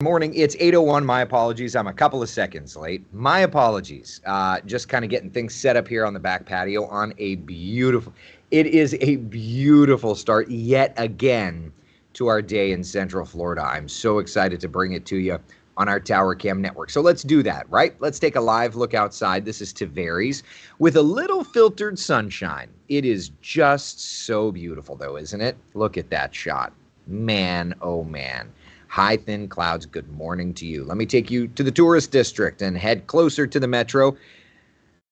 Morning. It's 8:01. My apologies. I'm a couple of seconds late. My apologies. Just kind of getting things set up here on the back patio on a beautiful. It is a beautiful start yet again to our day in Central Florida. I'm so excited to bring it to you on our Tower Cam network. So let's do that, right? Let's take a live look outside. This is Tavares with a little filtered sunshine. It is just so beautiful, though, isn't it? Look at that shot. Man, oh man. High, thin clouds, good morning to you. Let me take you to the tourist district and head closer to the metro.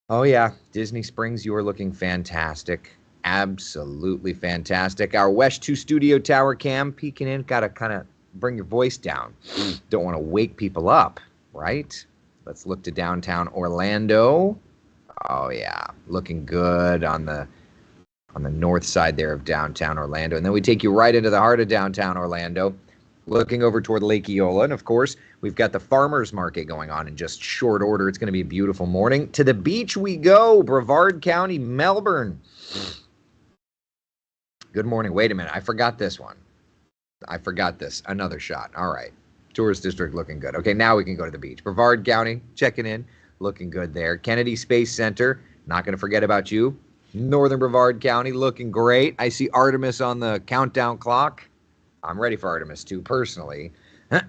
Oh, yeah, Disney Springs, you are looking fantastic. Absolutely fantastic. Our West 2 studio tower cam peeking in. Got to kind of bring your voice down. Don't want to wake people up, right? Let's look to downtown Orlando. Oh, yeah, looking good on the north side there of downtown Orlando. And then we take you right into the heart of downtown Orlando. Looking over toward Lake Eola, and of course, we've got the farmers market going on in just short order. It's going to be a beautiful morning. To the beach we go, Brevard County, Melbourne. Good morning. Wait a minute. I forgot this one. I forgot this. Another shot. All right. Tourist district looking good. Okay, now we can go to the beach. Brevard County, checking in. Looking good there. Kennedy Space Center, not going to forget about you. Northern Brevard County, looking great. I see Artemis on the countdown clock. I'm ready for Artemis, too, personally. All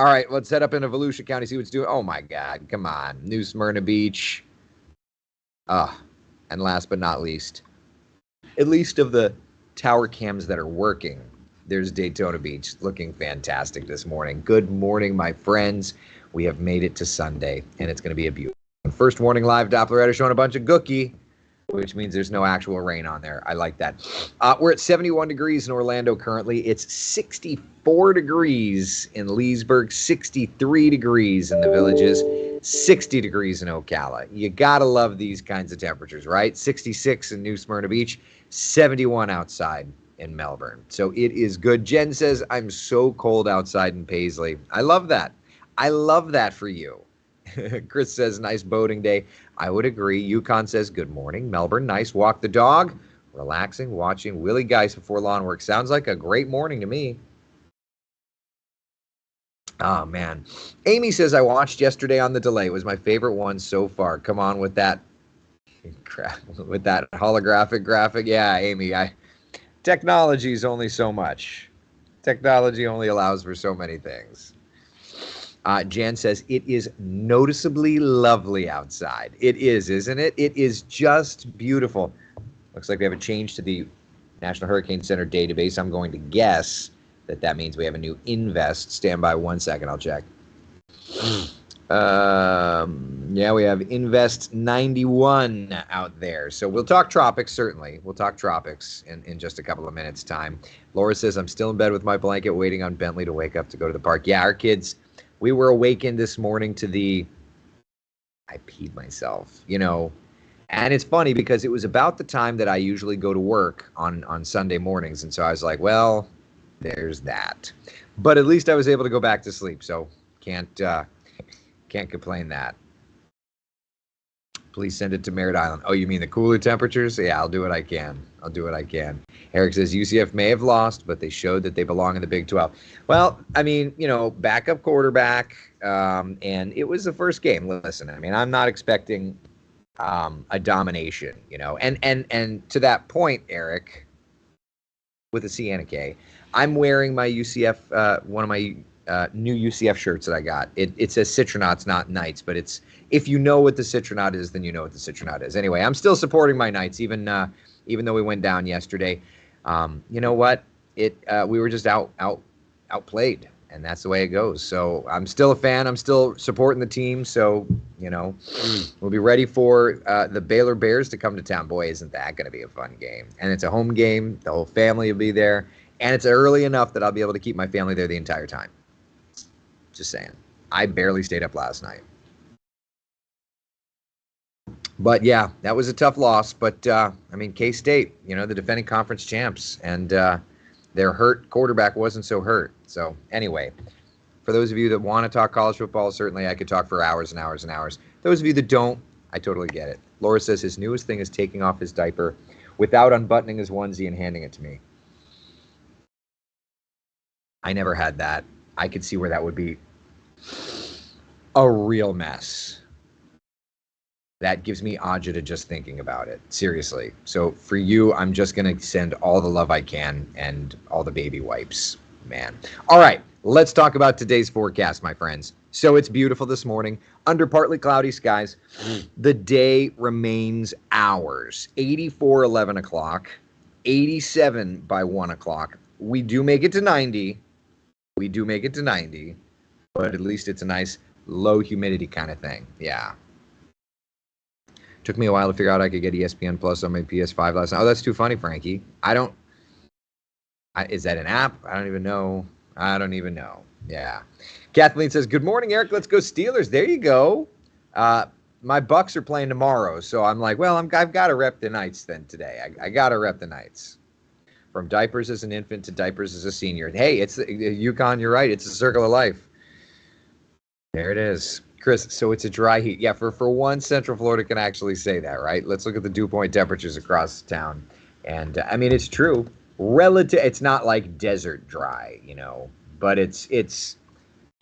right, let's head up into Volusia County, see what's doing. Oh, my God. Come on. New Smyrna Beach. And last but not least, at least of the tower cams that are working, there's Daytona Beach looking fantastic this morning. Good morning, my friends. We have made it to Sunday, and it's going to be a beautiful. First warning live Doppler showing a bunch of gookie, which means there's no actual rain on there. I like that. We're at 71 degrees in Orlando currently. It's 64 degrees in Leesburg, 63 degrees in the Villages, 60 degrees in Ocala. You got to love these kinds of temperatures, right? 66 in New Smyrna Beach, 71 outside in Melbourne. So it is good. Jen says, I'm so cold outside in Paisley. I love that. I love that for you. Chris says, nice boating day. I would agree. Yukon says, good morning. Melbourne, nice walk the dog. Relaxing, watching Willie Geist before lawn work. Sounds like a great morning to me. Oh, man. Amy says, I watched yesterday on the delay. It was my favorite one so far. Come on with that with that holographic graphic. Yeah, Amy, technology is only so much. Technology only allows for so many things. Jan says, it is noticeably lovely outside. It is, isn't it? It is just beautiful. Looks like we have a change to the National Hurricane Center database. I'm going to guess that means we have a new invest. Stand by 1 second. I'll check. Yeah, we have Invest 91 out there. So we'll talk tropics, certainly. We'll talk tropics in just a couple of minutes' time. Laura says, I'm still in bed with my blanket waiting on Bentley to wake up to go to the park. Yeah, our kids... We were awakened this morning to I peed myself, and it's funny because it was about the time that I usually go to work on Sunday mornings. And so I was like, well, there's that. But at least I was able to go back to sleep. So can't complain that. Please send it to Merritt Island. Oh, you mean the cooler temperatures? Yeah, I'll do what I can. Eric says UCF may have lost, but they showed that they belong in the Big 12. Well, I mean, backup quarterback, and it was the first game. Listen, I mean, I'm not expecting a domination, and to that point, Eric, with a C and a K, I'm wearing my UCF, one of my new UCF shirts that I got. It says Citronauts, not Knights, but it's, if you know what the Citronaut is, then you know what the Citronaut is. Anyway, I'm still supporting my Knights, even though we went down yesterday. You know what? We were just outplayed, and that's the way it goes. So I'm still a fan. I'm still supporting the team. So, we'll be ready for the Baylor Bears to come to town. Boy, isn't that going to be a fun game. And it's a home game. The whole family will be there. And it's early enough that I'll be able to keep my family there the entire time. Just saying. I barely stayed up last night. But, yeah, that was a tough loss. But, K-State, the defending conference champs. And their hurt quarterback wasn't so hurt. So, anyway, for those of you that want to talk college football, certainly I could talk for hours and hours and hours. Those of you that don't, I totally get it. Laura says his newest thing is taking off his diaper without unbuttoning his onesie and handing it to me. I never had that. I could see where that would be A real mess. That gives me agita just thinking about it. Seriously. So for you, I'm just going to send all the love I can and all the baby wipes, man. All right, let's talk about today's forecast, my friends. So it's beautiful this morning under partly cloudy skies. The day remains ours. 84, 11 o'clock, 87 by 1 o'clock. We do make it to 90. We do make it to 90, but at least it's a nice low humidity kind of thing. Yeah. Took me a while to figure out I could get ESPN Plus on my PS5 last night. Oh, that's too funny, Frankie. Is that an app? I don't even know. Yeah. Kathleen says, good morning, Eric. Let's go Steelers. There you go. My Bucks are playing tomorrow. So I'm like, well, I've got to rep the Knights then today. I got to rep the Knights. From diapers as an infant to diapers as a senior. Hey, it's UConn. You're right. It's a circle of life. There it is. Chris, so it's a dry heat. Yeah, for one, Central Florida can actually say that, right? Let's look at the dew point temperatures across town. And, I mean, it's true. It's not like desert dry, but it's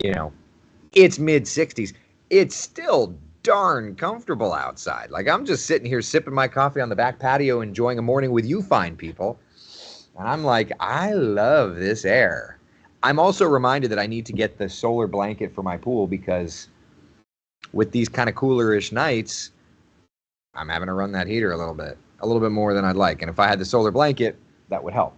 mid-60s. It's still darn comfortable outside. Like, I'm just sitting here sipping my coffee on the back patio, enjoying a morning with you fine people. And I'm like, I love this air. I'm also reminded that I need to get the solar blanket for my pool because with these kind of coolerish nights, I'm having to run that heater a little bit more than I'd like. And if I had the solar blanket, that would help.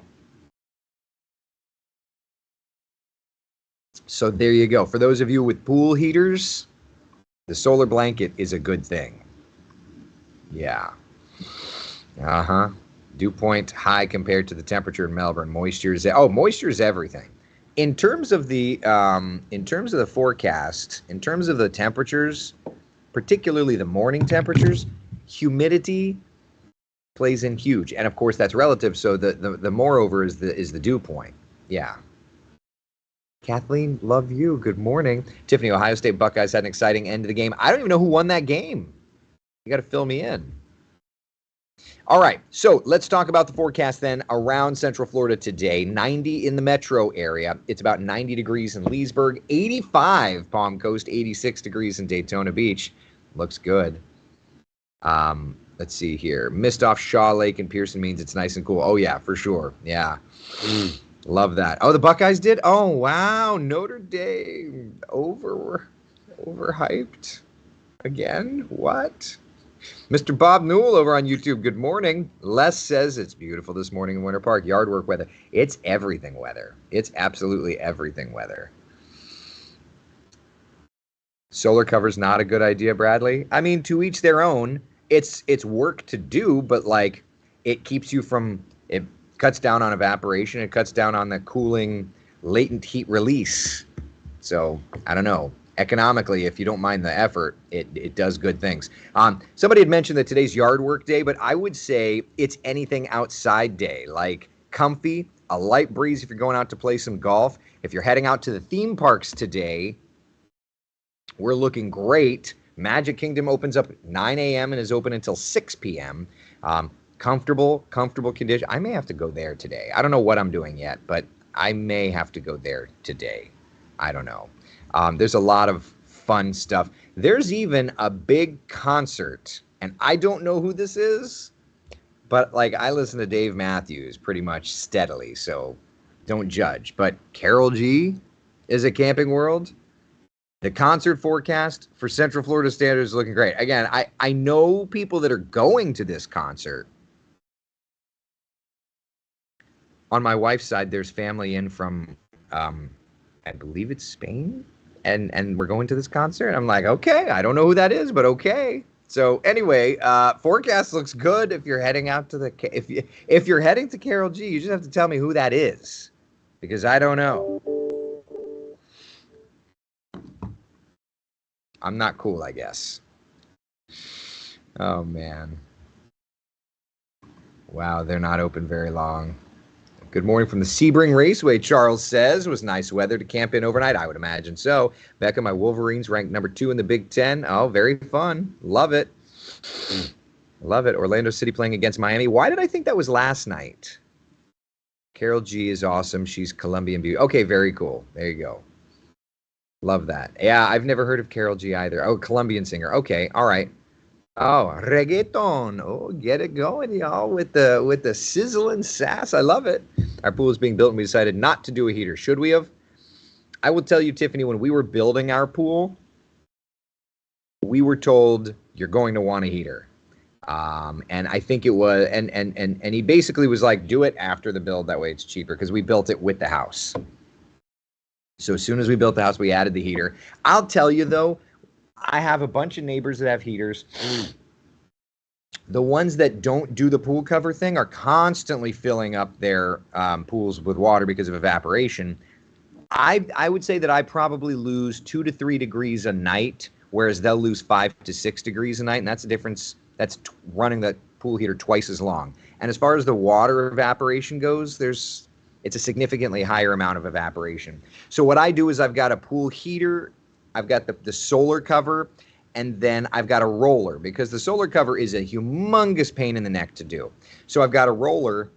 So there you go. For those of you with pool heaters, the solar blanket is a good thing. Yeah. Uh-huh. Dew point high compared to the temperature in Melbourne. Moisture is everything. In terms of the forecast, in terms of the temperatures, particularly the morning temperatures, humidity plays in huge, and of course that's relative. So the moreover is the dew point. Yeah. Kathleen, love you. Good morning, Tiffany. Ohio State Buckeyes had an exciting end to the game. I don't even know who won that game. You got to fill me in. All right, so let's talk about the forecast then around Central Florida today. 90 in the metro area. It's about 90 degrees in Leesburg, 85 Palm Coast, 86 degrees in Daytona Beach. Looks good. Let's see here. Mist off Shaw Lake and Pearson means it's nice and cool. Oh, yeah, for sure. Yeah. Love that. Oh, the Buckeyes did? Oh, wow. Notre Dame overhyped again? What? Mr. Bob Newell over on YouTube, good morning. Les says it's beautiful this morning in Winter Park. Yard work weather. It's everything weather. It's absolutely everything weather. Solar cover's not a good idea, Bradley. I mean, to each their own. It's work to do, but like it keeps you from, it cuts down on evaporation. It cuts down on the cooling latent heat release. So I don't know. Economically, if you don't mind the effort, it does good things. Somebody had mentioned that today's yard work day, but I would say it's anything outside day, like comfy, a light breeze if you're going out to play some golf. If you're heading out to the theme parks today, we're looking great. Magic Kingdom opens up at 9 a.m. and is open until 6 p.m. Comfortable condition. I may have to go there today. I don't know what I'm doing yet, but I may have to go there today. I don't know. There's a lot of fun stuff. There's even a big concert, and I don't know who this is, but like I listen to Dave Matthews pretty much steadily, so don't judge. But Carol G is at Camping World. The concert forecast for Central Florida standards is looking great. Again, I know people that are going to this concert. On my wife's side, there's family in from, I believe it's Spain. And we're going to this concert. I'm like, okay, I don't know who that is, but okay. So anyway, forecast looks good. If you're heading out to if you're heading to Carol G, you just have to tell me who that is, because I don't know. I'm not cool, I guess. Oh man. Wow, they're not open very long. Good morning from the Sebring Raceway, Charles says. It was nice weather to camp in overnight. I would imagine so. Becca, my Wolverines ranked number 2 in the Big Ten. Oh, very fun. Love it. Love it. Orlando City playing against Miami. Why did I think that was last night? Carol G is awesome. She's Colombian beauty. Okay, very cool. There you go. Love that. Yeah, I've never heard of Carol G either. Oh, Colombian singer. Okay, all right. Oh, reggaeton. Oh, get it going, y'all, with the sizzle and sass. I love it. Our pool is being built and we decided not to do a heater. Should we have? I will tell you, Tiffany, when we were building our pool, we were told you're going to want a heater. And I think it was, and he basically was like, do it after the build. That way it's cheaper because we built it with the house. So as soon as we built the house, we added the heater. I'll tell you though, I have a bunch of neighbors that have heaters. The ones that don't do the pool cover thing are constantly filling up their pools with water because of evaporation. I would say that I probably lose 2 to 3 degrees a night, whereas they'll lose 5 to 6 degrees a night, and that's the difference. That's running the pool heater twice as long. And as far as the water evaporation goes, it's a significantly higher amount of evaporation. So what I do is I've got a pool heater, I've got the solar cover, and then I've got a roller because the solar cover is a humongous pain in the neck to do. So I've got a roller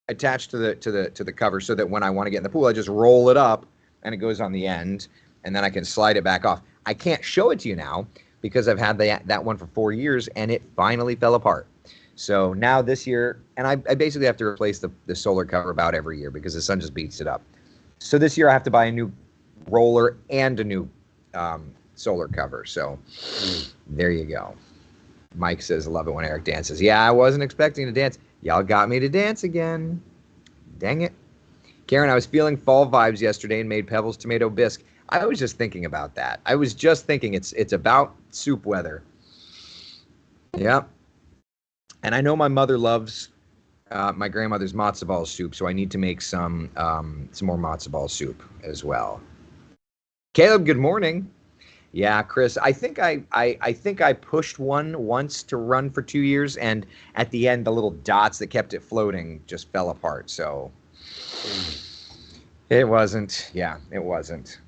attached to the cover so that when I want to get in the pool, I just roll it up and it goes on the end, and then I can slide it back off. I can't show it to you now because I've had that one for 4 years and it finally fell apart. So now this year, and I basically have to replace the solar cover about every year because the sun just beats it up. So this year I have to buy a new roller and a new solar cover. So there you go. Mike says, love it when Eric dances. Yeah, I wasn't expecting to dance. Y'all got me to dance again. Dang it. Karen, I was feeling fall vibes yesterday and made Pebbles tomato bisque. I was just thinking about that. I was just thinking it's about soup weather. Yep. And I know my mother loves my grandmother's matzo ball soup, so I need to make some more matzo ball soup as well. Caleb, good morning. Yeah, Chris, I think I pushed one once to run for 2 years, and at the end, the little dots that kept it floating just fell apart. So it wasn't. Yeah, it wasn't.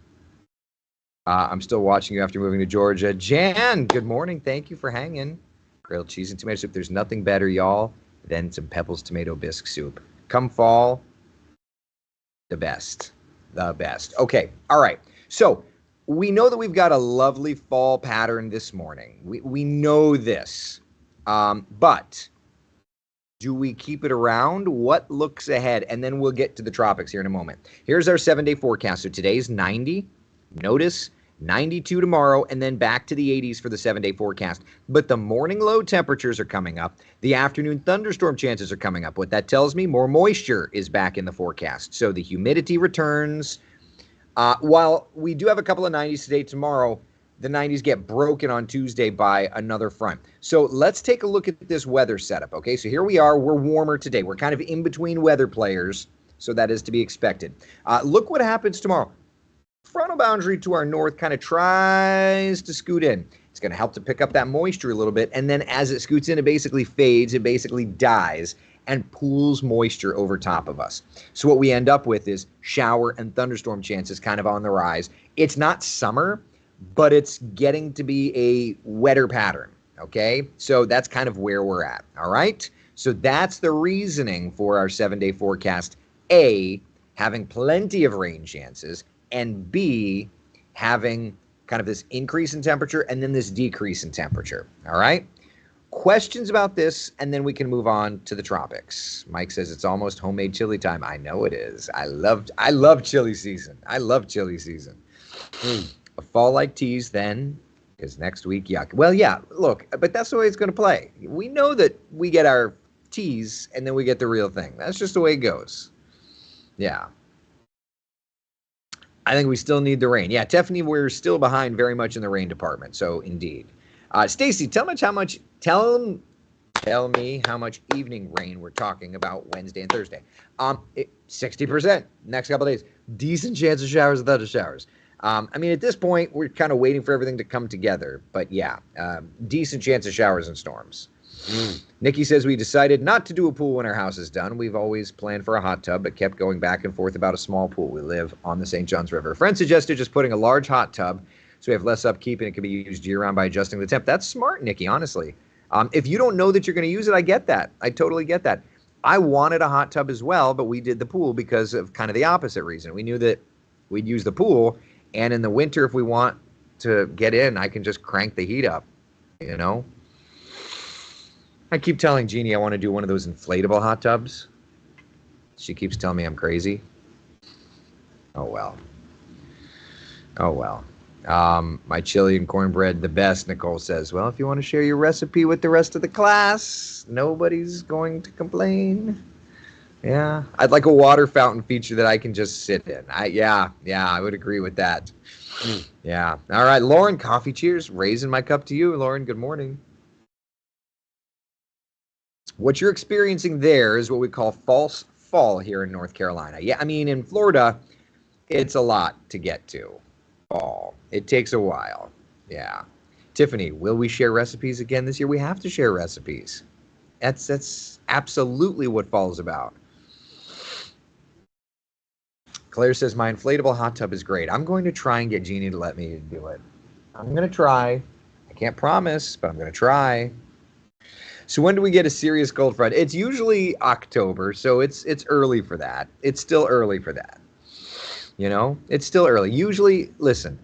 I'm still watching you after moving to Georgia. Jan, good morning. Thank you for hanging. Grilled cheese and tomato soup. There's nothing better, y'all, than some Pebbles tomato bisque soup. Come fall, the best. The best. Okay, all right. So we know that we've got a lovely fall pattern this morning. We know this. But do we keep it around? What looks ahead? And then we'll get to the tropics here in a moment. Here's our 7-day forecast. So today's 90. Notice 92 tomorrow, and then back to the 80s for the 7-day forecast. But the morning low temperatures are coming up. The afternoon thunderstorm chances are coming up. What that tells me, more moisture is back in the forecast. So the humidity returns. While we do have a couple of 90s today, tomorrow, the 90s get broken on Tuesday by another front. So let's take a look at this weather setup, okay? So here we are. We're warmer today. We're kind of in between weather players, so that is to be expected. Look what happens tomorrow. Frontal boundary to our north kind of tries to scoot in. It's going to help to pick up that moisture a little bit, and then as it scoots in, it basically fades, it basically dies, and pools moisture over top of us. So what we end up with is shower and thunderstorm chances kind of on the rise. It's not summer, but it's getting to be a wetter pattern, okay? So that's kind of where we're at, all right? So that's the reasoning for our 7-day forecast. A, having plenty of rain chances, and B, having kind of this increase in temperature and then this decrease in temperature, all right? Questions about this, and then we can move on to the tropics. Mike says it's almost homemade chili time. I know it is. I love chili season. I love chili season. A fall-like tease then, because next week, yuck. Well, yeah, look, but that's the way it's going to play. We know that we get our tease, and then we get the real thing. That's just the way it goes. Yeah. I think we still need the rain. Yeah, Tiffany, we're still behind very much in the rain department. So indeed. Stacy, tell me how much evening rain we're talking about Wednesday and Thursday. 60% next couple of days. Decent chance of showers and thunder showers. I mean, at this point, we're kind of waiting for everything to come together. But yeah, decent chance of showers and storms. Nikki says we decided not to do a pool when our house is done. We've always planned for a hot tub, but kept going back and forth about a small pool. We live on the St. Johns River. A friend suggested just putting a large hot tub so we have less upkeep and it can be used year-round by adjusting the temp. That's smart, Nikki, honestly. If you don't know that you're going to use it, I get that. I totally get that. I wanted a hot tub as well, but we did the pool because of kind of the opposite reason. We knew that we'd use the pool And in the winter, if we want to get in, I can just crank the heat up, you know? I keep telling Jeannie I want to do one of those inflatable hot tubs. She keeps telling me I'm crazy. Oh, well. Oh, well. My chili and cornbread, the best, Nicole says. Well, if you want to share your recipe with the rest of the class, nobody's going to complain. Yeah, I'd like a water fountain feature that I can just sit in. Yeah, I would agree with that. Yeah. All right, Lauren, coffee cheers. Raising my cup to you, Lauren. Good morning. What you're experiencing there is what we call false fall here in North Carolina. Yeah, I mean, in Florida, it's a lot to get to. Fall. It takes a while. Yeah. Tiffany, will we share recipes again this year? We have to share recipes. That's absolutely what fall is about. Claire says, my inflatable hot tub is great. I'm going to try and get Jeannie to let me do it. I'm going to try. I can't promise, but I'm going to try. So when do we get a serious cold front? It's usually October, so it's early for that. It's still early for that. You know, it's still early. Usually, listen.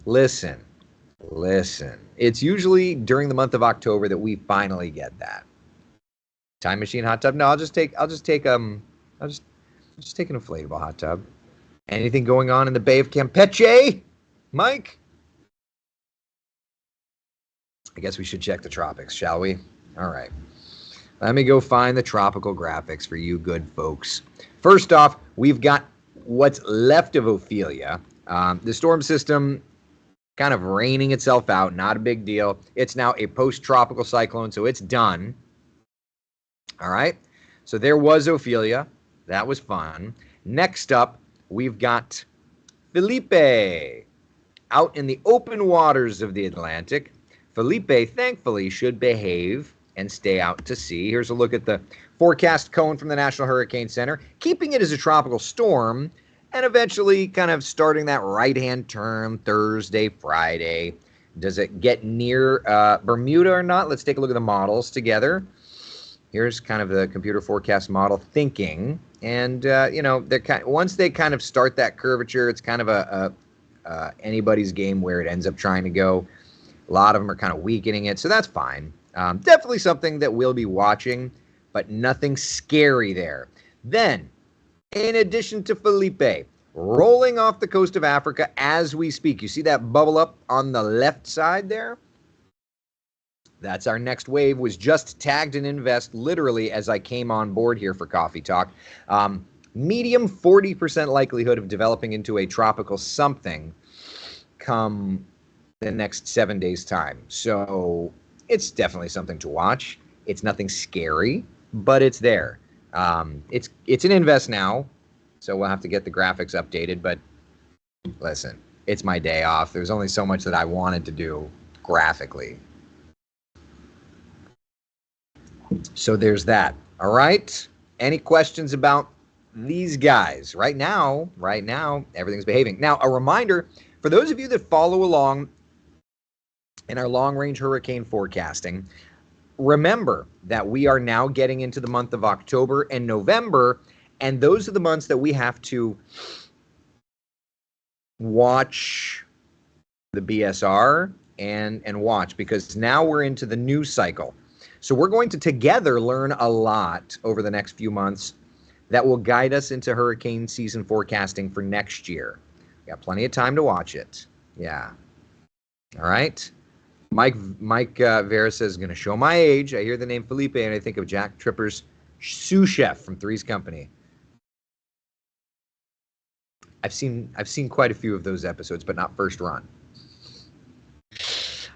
It's usually during the month of October that we finally get that. Time machine hot tub? No, I'll just take an inflatable hot tub. Anything going on in the Bay of Campeche, Mike? I guess we should check the tropics, shall we? All right. Let me go find the tropical graphics for you good folks. First off, we've got what's left of Ophelia. The storm system kind of raining itself out, not a big deal. It's now a post-tropical cyclone, so it's done. All right. So there was Ophelia. That was fun. Next up, we've got Felipe out in the open waters of the Atlantic. Felipe, thankfully, should behave and stay out to sea. Here's a look at the forecast cone from the National Hurricane Center, keeping it as a tropical storm and eventually kind of starting that right-hand turn Thursday, Friday. Does it get near Bermuda or not? Let's take a look at the models together. Here's kind of the computer forecast model thinking. And, they're once they kind of start that curvature, it's kind of a anybody's game where it ends up trying to go. A lot of them are kind of weakening it, so that's fine. Definitely something that we'll be watching, but nothing scary there. Then, in addition to Felipe, rolling off the coast of Africa as we speak. You see that bubble up on the left side there? That's our next wave, was just tagged in Invest literally as I came on board here for Coffee Talk. Medium 40% likelihood of developing into a tropical something come the next 7 days' time. So it's definitely something to watch. It's nothing scary, but it's there. It's an Invest now, so we'll have to get the graphics updated. But listen, it's my day off. There's only so much that I wanted to do graphically. So there's that. All right. Any questions about these guys? Right now, everything's behaving. Now, a reminder for those of you that follow along in our long-range hurricane forecasting, remember that we are now getting into the month of October and November, and those are the months that we have to watch the BSR and watch, because now we're into the news cycle. So we're going to together learn a lot over the next few months that will guide us into hurricane season forecasting for next year. We got plenty of time to watch it. Yeah. All right. Mike Vera says, going to show my age. I hear the name Felipe and I think of Jack Tripper's sous chef from Three's Company. I've seen quite a few of those episodes, but not first run.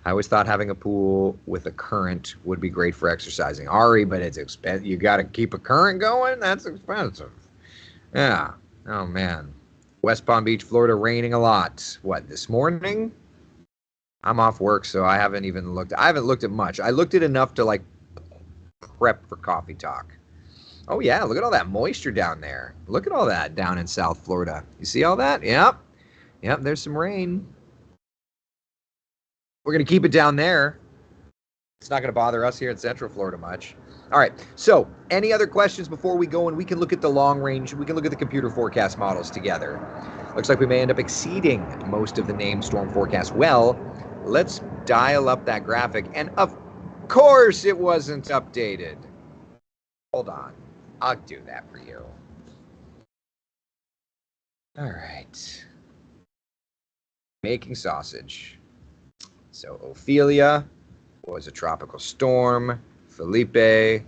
I always thought having a pool with a current would be great for exercising. Ari, but it's expensive. You got to keep a current going? That's expensive. Yeah. Oh, man. West Palm Beach, Florida, raining a lot. What, this morning? I'm off work, so I haven't even looked. I haven't looked at much. I looked at enough to, prep for Coffee Talk. Oh, yeah. Look at all that moisture down there. Look at all that down in South Florida. You see all that? Yep. There's some rain. We're going to keep it down there. It's not going to bother us here in Central Florida much. All right. So, any other questions before we go and we can look at the long range? We can look at the computer forecast models together. Looks like we may end up exceeding most of the named storm forecasts. Well, let's dial up that graphic. And of course, it wasn't updated. Hold on. I'll do that for you. All right. Making sausage. So, Ophelia was a tropical storm. Felipe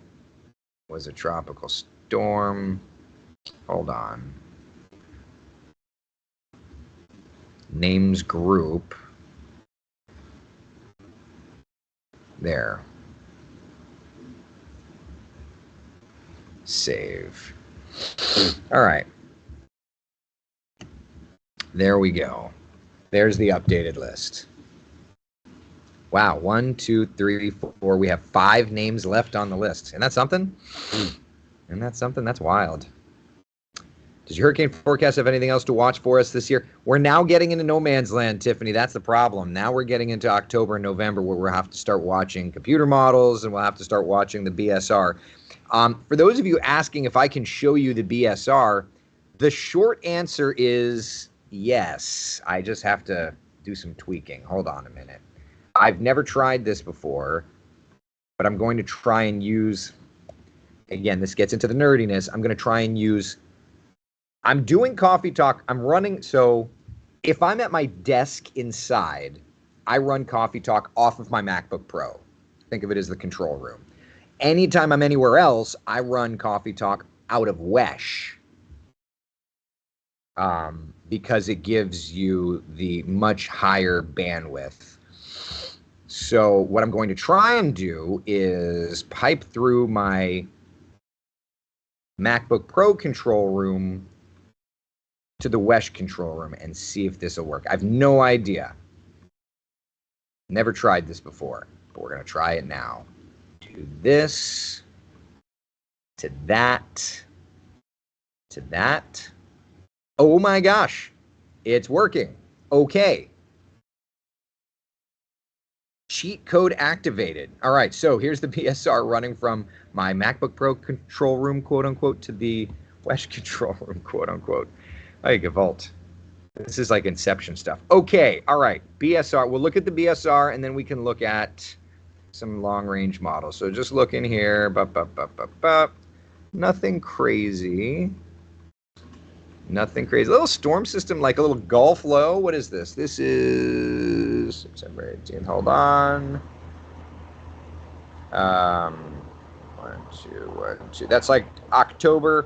was a tropical storm. Hold on. Names group. There. Save. All right. There we go. There's the updated list. Wow, 1, 2, 3, 4. We have 5 names left on the list. Isn't that something? Isn't that something? That's wild. Does your hurricane forecast have anything else to watch for us this year? We're now getting into no man's land, Tiffany. That's the problem. Now we're getting into October and November where we'll have to start watching computer models and we'll have to start watching the BSR. For those of you asking if I can show you the BSR, the short answer is yes. I just have to do some tweaking. Hold on a minute. I've never tried this before, but I'm going to try and use, again, this gets into the nerdiness. I'm going to try and use, I'm doing Coffee Talk. I'm running, so if I'm at my desk inside, I run Coffee Talk off of my MacBook Pro. Think of it as the control room. Anytime I'm anywhere else, I run Coffee Talk out of Wesh. Because it gives you the much higher bandwidth. So what I'm going to try and do is pipe through my MacBook Pro control room to the Wesh control room and see if this will work. I have no idea. Never tried this before, but we're going to try it now. Do this, to that, to that. Oh my gosh, it's working. Okay. Cheat code activated. All right, so here's the BSR running from my MacBook Pro control room, quote unquote, to the Wesh control room, quote unquote. Hey, Gavolt. This is like Inception stuff. Okay, all right, BSR. We'll look at the BSR and then we can look at some long range models. So just look in here. Nothing crazy. Nothing crazy. A little storm system, like a little Gulf low. What is this? This is September 18th. Hold on. 1, 2, 1, 2. That's like October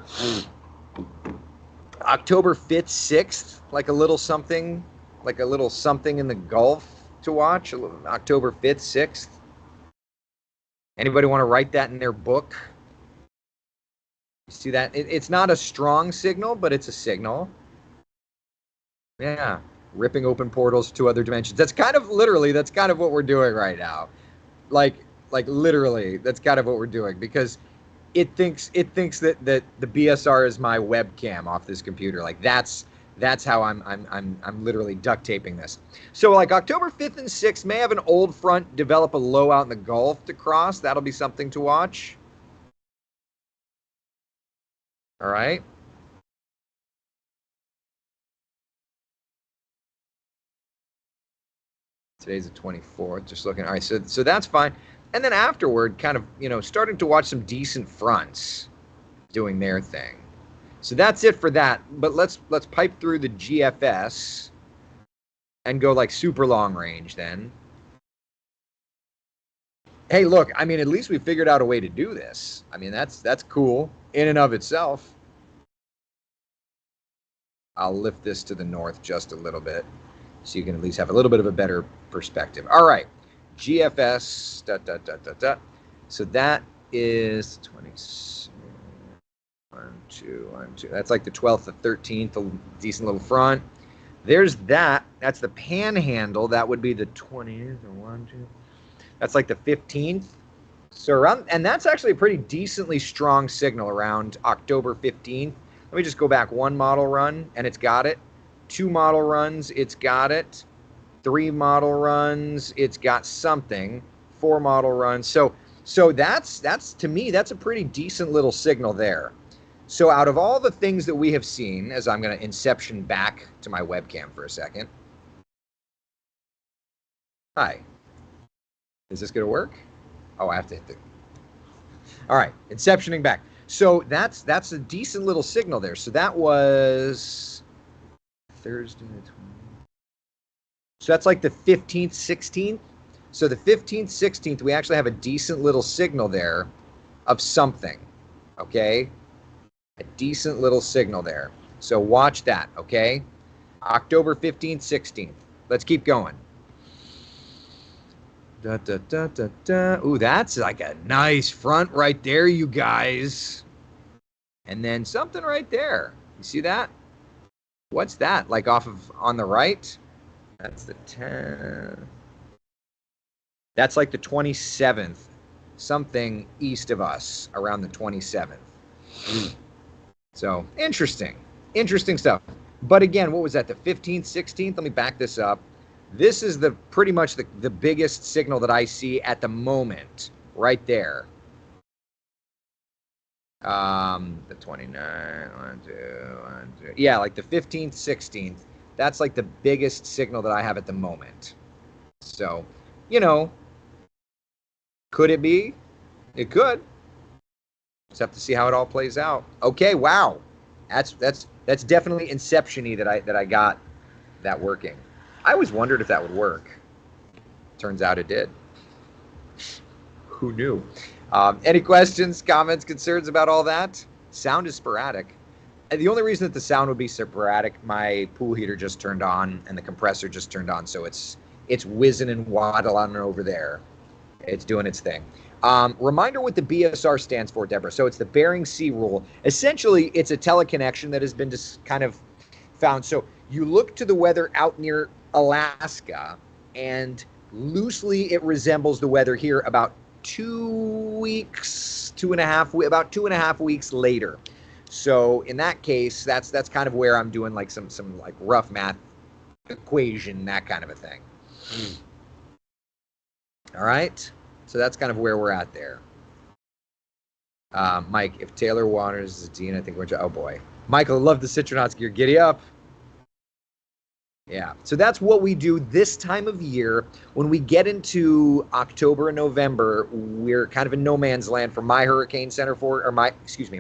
5th, 6th. Like a little something in the Gulf to watch. October 5th, 6th. Anybody want to write that in their book? See that? It's not a strong signal, but it's a signal. Yeah. Ripping open portals to other dimensions. That's kind of literally, that's kind of what we're doing right now. Like literally, that's kind of what we're doing because it thinks that the BSR is my webcam off this computer. Like that's how I'm literally duct taping this. So like October 5th and 6th may have an old front develop a low out in the Gulf to cross. That'll be something to watch. All right. Today's the 24th. Just looking. All right. So that's fine. And then afterward, kind of, starting to watch some decent fronts doing their thing. So that's it for that. But let's pipe through the GFS and go like super long range then. Hey, look, I mean, at least we figured out a way to do this. I mean, that's cool in and of itself. I'll lift this to the north just a little bit so you can at least have a little bit of a better perspective. All right, GFS, So that is 20, 1, 2, 1, 2. That's like the 12th, the 13th, a decent little front. There's that. That's the panhandle. That would be the 20th or 1, 2. That's like the 15th. So around, and that's actually a pretty decently strong signal around October 15th. Let me just go back 1 model run, and it's got it. 2 model runs, it's got it. 3 model runs, it's got something. 4 model runs. So that's to me, that's a pretty decent little signal there. So out of all the things that we have seen, as I'm going to inception back to my webcam for a second. Hi. Is this going to work? Oh, I have to hit the... All right, inceptioning back. So that's a decent little signal there. So that was Thursday the 20th. So that's like the 15th, 16th. So the 15th, 16th, we actually have a decent little signal there of something, okay? A decent little signal there. So watch that, okay? October 15th, 16th. Let's keep going. Da, da, da, da, da. Ooh, that's like a nice front right there, you guys. And then something right there. You see that? What's that? Like off of on the right? That's the 10. That's like the 27th. Something east of us around the 27th. So interesting. Interesting stuff. But again, what was that? The 15th, 16th? Let me back this up. This is the pretty much the biggest signal that I see at the moment, right there. The 29, 1, 2, 1, 2. Yeah, like the 15th, 16th. That's like the biggest signal that I have at the moment. So, you know, could it be? It could. Just have to see how it all plays out. Okay, wow. That's definitely inception-y that I got that working. I always wondered if that would work. Turns out it did. Who knew? Any questions, comments, concerns about all that? Sound is sporadic. And the only reason that the sound would be sporadic, my pool heater just turned on and the compressor just turned on, so it's whizzing and waddling over there. It's doing its thing. Reminder what the BSR stands for, Deborah. So it's the Bering Sea Rule. Essentially, it's a teleconnection that has been just kind of found. So you look to the weather out near Alaska, and loosely it resembles the weather here about 2 weeks, about 2.5 weeks later. So in that case, that's kind of where I'm doing like some like rough math equation, that kind of a thing. All right, so that's kind of where we're at there. Mike, if Taylor Waters is a Dean, I think we're... Oh boy, Michael, I love the Citronauts gear. Giddy up. Yeah, so that's what we do this time of year. When we get into October and November, we're kind of in no man's land for my hurricane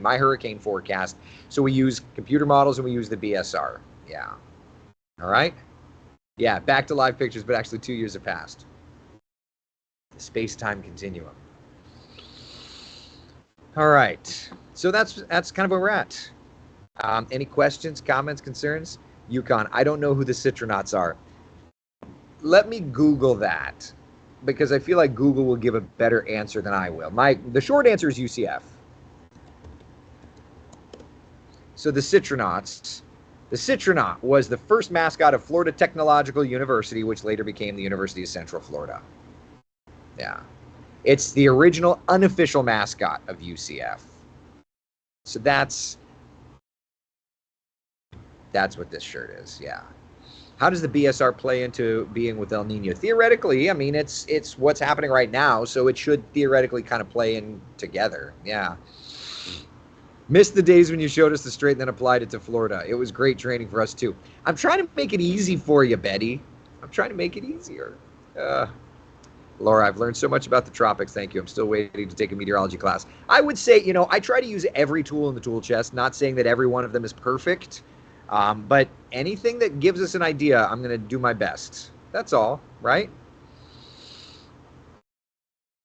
my hurricane forecast. So we use computer models and we use the BSR. Yeah. All right. Yeah, back to live pictures, but actually 2 years have passed. The space-time continuum. All right. So that's kind of where we're at. Any questions, comments, concerns? Yukon, I don't know who the Citronauts are. Let me Google that, because I feel like Google will give a better answer than I will. The short answer is UCF. So the Citronauts. The Citronaut was the first mascot of Florida Technological University, which later became the University of Central Florida. Yeah. It's the original unofficial mascot of UCF. So that's what this shirt is, yeah. How does the BSR play into being with El Nino? Theoretically, I mean, it's what's happening right now, so it should theoretically kind of play in together, yeah. Missed the days when you showed us the straight and then applied it to Florida. It was great training for us, too. I'm trying to make it easy for you, Betty. I'm trying to make it easier. Laura, I've learned so much about the tropics. Thank you. I'm still waiting to take a meteorology class. I would say, I try to use every tool in the tool chest, not saying that every one of them is perfect. But anything that gives us an idea, I'm going to do my best. That's all, right?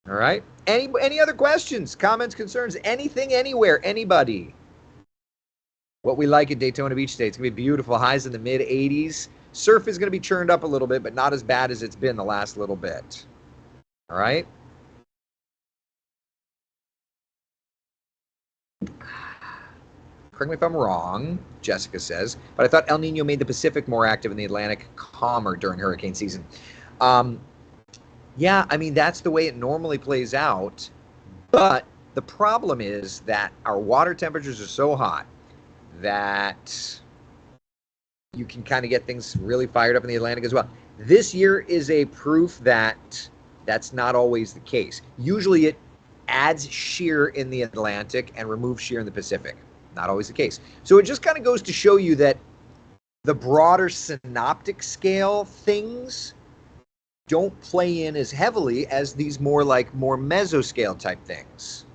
All right. Any other questions, comments, concerns, anything, anywhere, anybody? What we like at Daytona Beach today. It's going to be beautiful. Highs in the mid 80s. Surf is going to be churned up a little bit, but not as bad as it's been the last little bit. All right. Correct me if I'm wrong, Jessica says, but I thought El Nino made the Pacific more active and the Atlantic calmer during hurricane season. Yeah, I mean, that's the way it normally plays out. But the problem is that our water temperatures are so hot that you can kind of get things really fired up in the Atlantic as well. This year is a proof that That's not always the case. Usually it adds shear in the Atlantic and removes shear in the Pacific. Not always the case. So it just kind of goes to show you that the broader synoptic scale things don't play in as heavily as these more mesoscale type things.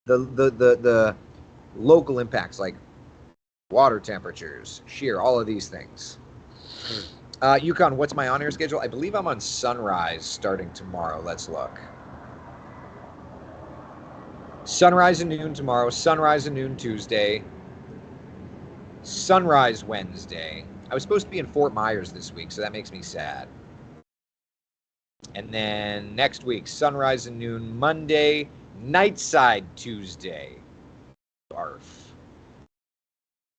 The local impacts like water temperatures, shear, all of these things. Yukon, what's my on-air schedule? I believe I'm on Sunrise starting tomorrow. Let's look. Sunrise and noon tomorrow, sunrise and noon Tuesday, sunrise Wednesday. I was supposed to be in Fort Myers this week, so that makes me sad. And then next week, sunrise and noon Monday, nightside Tuesday. Barf.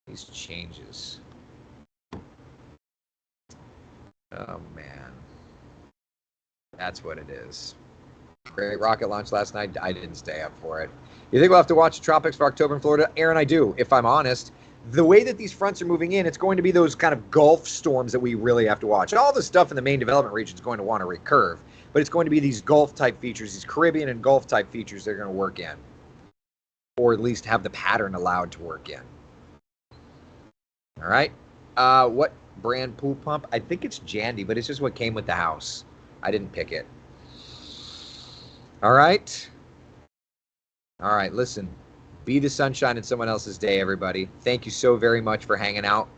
These changes. Oh, man. That's what it is. Great rocket launch last night. I didn't stay up for it. You think we'll have to watch the tropics for October in Florida? Aaron, I do, if I'm honest. The way that these fronts are moving in, it's going to be those kind of Gulf storms that we really have to watch. All the stuff in the main development region is going to want to recurve, but it's going to be these Gulf-type features, these Caribbean and Gulf-type features they're going to work in, or at least have the pattern allowed to work in. All right. What brand pool pump? I think it's Jandy, but it's just what came with the house. I didn't pick it. All right. All right, listen. Be the sunshine in someone else's day, everybody. Thank you so very much for hanging out.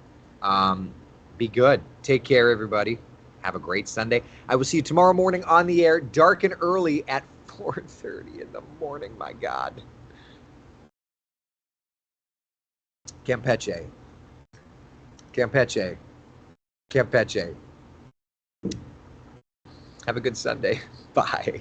Be good. Take care, everybody. Have a great Sunday. I will see you tomorrow morning on the air, dark and early at 4:30 in the morning. My God. Campeche. Campeche. Campeche. Have a good Sunday. Bye.